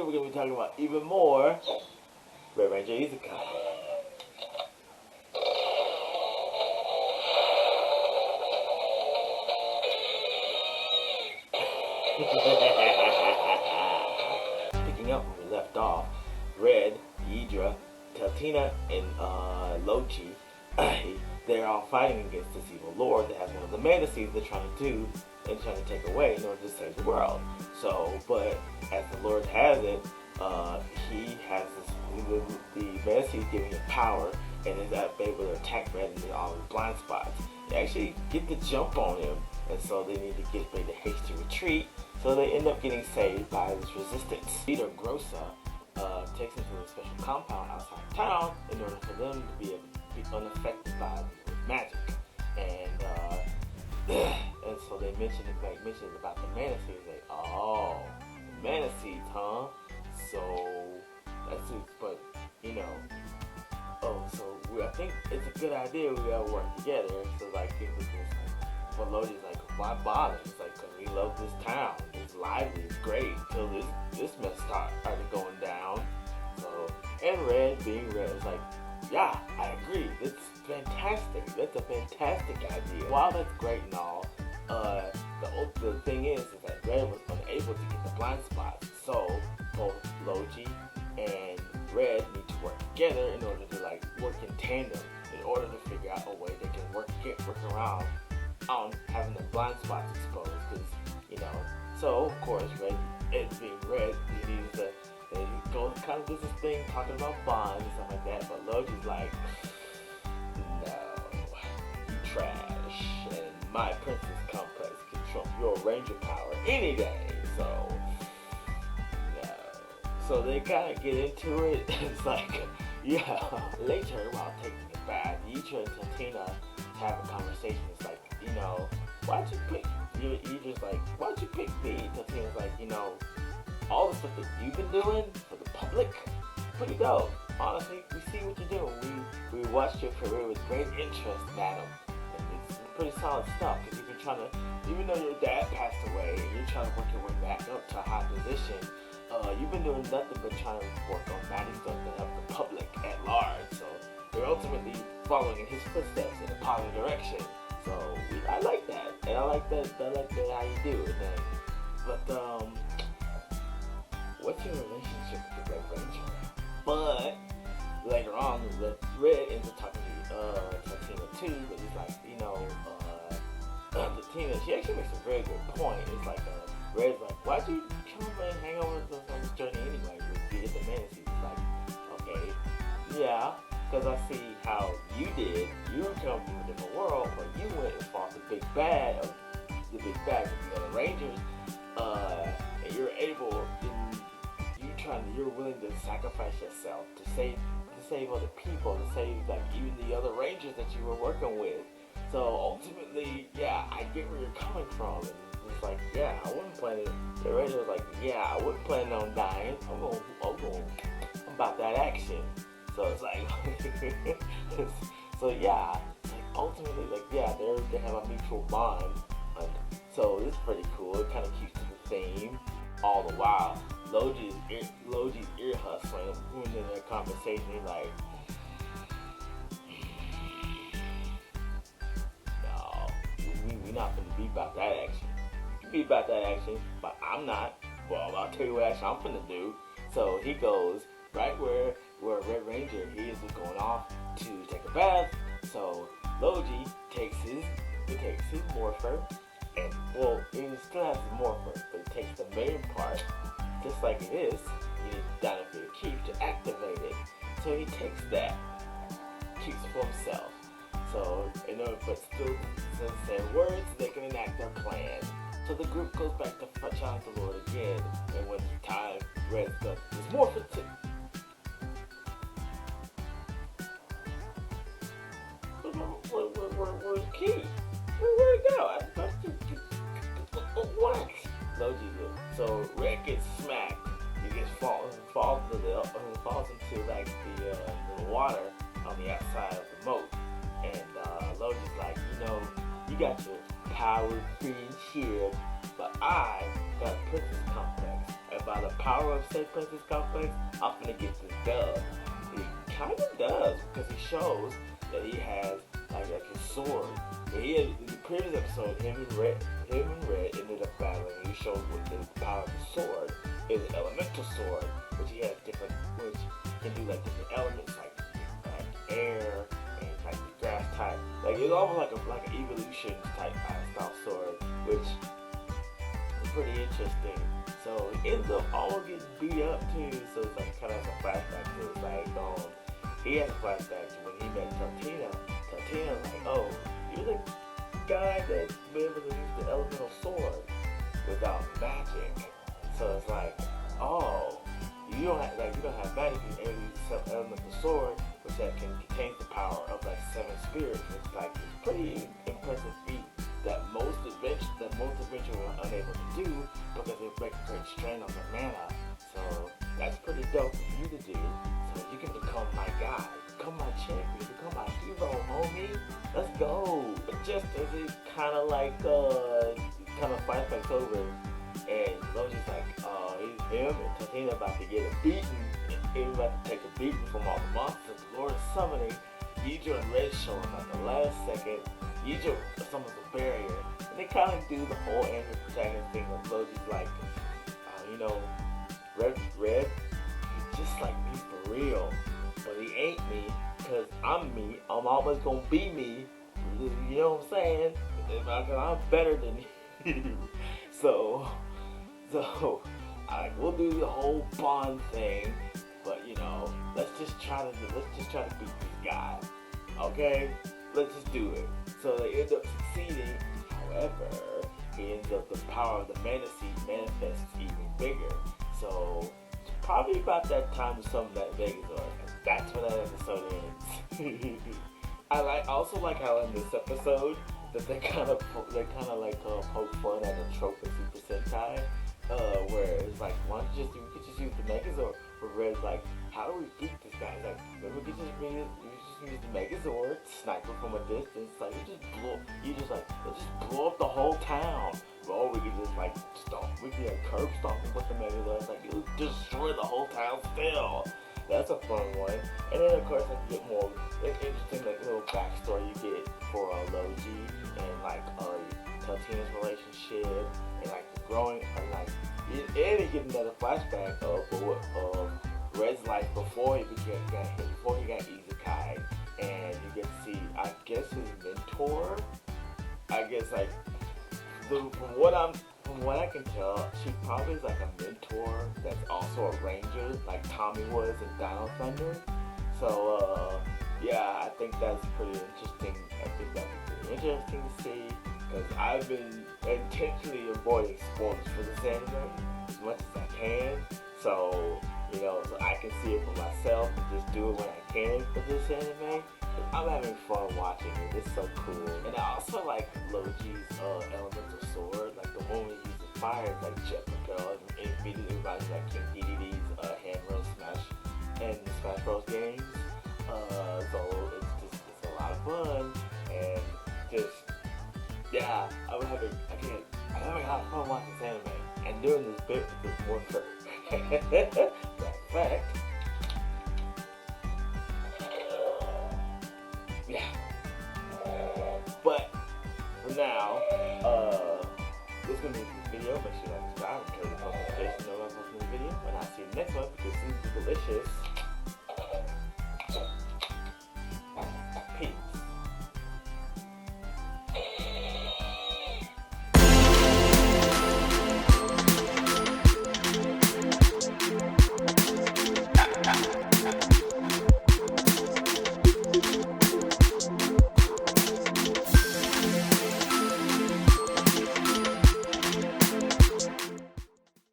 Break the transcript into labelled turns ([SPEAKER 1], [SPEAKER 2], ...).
[SPEAKER 1] we're going to be talking about even more Rivalry Isekai. Picking up where we left off, Red, Ydra, Tatina, and Lowji, they're all fighting against this evil lord that has one of the fantasies they're trying to do and trying to take away in order to save the world. So, but as the lord has it, he has this, the fantasy is giving him power and is able to attack Red in all his blind spots. They actually get the jump on him, and so they need to get ready to hasty retreat, so they end up getting saved by this resistance. Leader Grossa takes them to a special compound outside town in order for them to be unaffected by magic. And and so they mentioned about the mana seeds. Like, oh, the mana seeds, huh? So that's it. But you know, so I think it's a good idea. We gotta work together. So like, it was just like, but Lowji's like, why bother? It's like, cause we love this town. It's lively. It's great. Until this mess started going down. So, and Red being Red is like, yeah, I agree. It's fantastic. That's a fantastic idea. While that's great and all, the thing is that Red was unable to get the blind spots. So both Lowji and Red need to work together in order to like work in tandem in order to figure out a way they can work around on having the blind spots exposed. Because so of course Red, it being Red, he needs to. And he goes kind of does this thing talking about bonds and stuff like that, but Lowji's like, no, you trash, and my princess complex can trump your ranger power any day, so, no. So they kind of get into it, it's like, yeah. Later, while taking a bath, Ydra and Tatina have a conversation. It's like, why'd you pick, Ydra's like, why'd you pick me? Tatina's like, all the stuff that you've been doing for the public, pretty dope. Honestly, we see what you're doing. We watched your career with great interest, madam. And it's pretty solid stuff, because you've been trying to, even though your dad passed away, and you're trying to work your way back up to a high position, you've been doing nothing but trying to work on magic stuff to help the public at large. So you're ultimately following in his footsteps in a positive direction. So I like that, and I like that how you do it. But what's your relationship with the Red Ranger? But later on, Red ends up talking to Tatina too, but he's like, Tatina, she actually makes a very good point. It's like, Red's like, why'd you come and hang over with us on this journey anyway? We get the fantasies. It's like, okay, yeah, because I see how you did. You come from a different world, but you went and fought the big bad of the other Rangers, and you're able. You're willing to sacrifice yourself to save other people, to save like even the other Rangers that you were working with. So ultimately, yeah, I get where you're coming from. And it's like, yeah, I wasn't planning. The Ranger was like, yeah, I wasn't planning on dying. I'm about that action. So it's like, so yeah, like ultimately, like yeah, they have a mutual bond. So it's pretty cool. It kind of keeps the theme all the while. Lowji's ear hustling, in their conversation. He's like, no, we're not gonna be about that action. You can be about that action, but I'm not. Well, I'll tell you what action I'm gonna do. So he goes right where Red Ranger, he is going off to take a bath. So Lowji takes his morpher, and well, he still has his morpher, but he takes the main part. Just like it is, you need to down it for your keep to activate it. So he takes that, keeps it for himself. So, but still, since their words, they can enact their plan. So the group goes back to challenge the Lord again, and when it's time, Red's got his morphin' too. Where's Key? Where'd it go? What? Lowji did. So Red gets smacked. He gets falls into like the water on the outside of the moat. And Lowji's like, you got your power, free, and shield, but I got a princess complex, and and by the power of said Princess Complex, I'm gonna get this dub. He kind of does, because he shows that he has like his sword. But he had, in the previous episode, him and Red ended up battling. He showed what the power of the sword is an elemental sword, which he has different, which can do like different elements, like air and like the grass type. Like it's almost like an evolution type style sword, which is pretty interesting. So he ends up almost getting beat up too. So it's like kind of like a flashback to his like he has a flashback to when he met Tartina. Tartina's like, oh, you're the guy that's been able to use the elemental sword without magic. So it's like, oh, you don't have magic, you can use the elemental sword, which that can contain the power of like 7 spirits. It's like it's pretty impressive feat that most adventurers were unable to do because it would make a great strain on their mana. So that's pretty dope for you to do. So you can become my guy, become my champion, become my hero, homie. Let's go. But just as it kind of flashbacks over, and Lowji's like, him and Tatina about to get a beating, and he's about to take a beating from all the monsters. The Lord is summoning. Yidra and Red show him at the last second. Yidra summons a barrier, and they kind of do the whole enemy protagonist thing where Lowji's like, Red, he's just like me for real, but he ain't me, because I'm me. I'm always gonna be me. You know what I'm saying? Because I'm better than you. So we'll do the whole bond thing, but let's just try to beat this guy. Okay? Let's just do it. So they end up succeeding. However, he ends up, the power of the mana seed manifests even bigger. So probably about that time to summon that Megazord. That's when that episode ends. I also like how in this episode that they kind of poke fun at a trope of Super Sentai, where it's like, why don't we could just use the Megazord? Where Red's like, how do we beat this guy? He's like, maybe we could just use the Megazord, sniper from a distance. Like let's just blow up the whole town. Or we could just like stomp. We could curb stomp with the Megazord. It's like it'll destroy the whole town still. That's a fun one. And then of course you get more interesting like little backstory you get for Lowji and like Tatina's relationship and like the growing and you get another flashback of Red's life before he got Isekai, and you get to see I guess his mentor. I guess like from what I can tell, she probably is like a mentor that's also a ranger, like Tommy was in Dino Thunder. So yeah, I think that's pretty interesting. I think that's pretty interesting to see, because I've been intentionally avoiding spoilers for this anime as much as I can. So so I can see it for myself and just do it when I can for this anime. I'm having fun watching it. It's so cool. And I also like Lowji's elemental sword, like the one we use the fire, like jet propel, and immediately reminds me like King DDD's Hammer and Smash and the Smash Bros games. So it's a lot of fun, and I'm having a lot of fun watching this anime and doing this bit with this one shirt. Fact. Yeah. But for now, this is gonna be the video. Make sure you like, subscribe, and turn the notification on when I post a new video. And I'll see you next one, because this is delicious.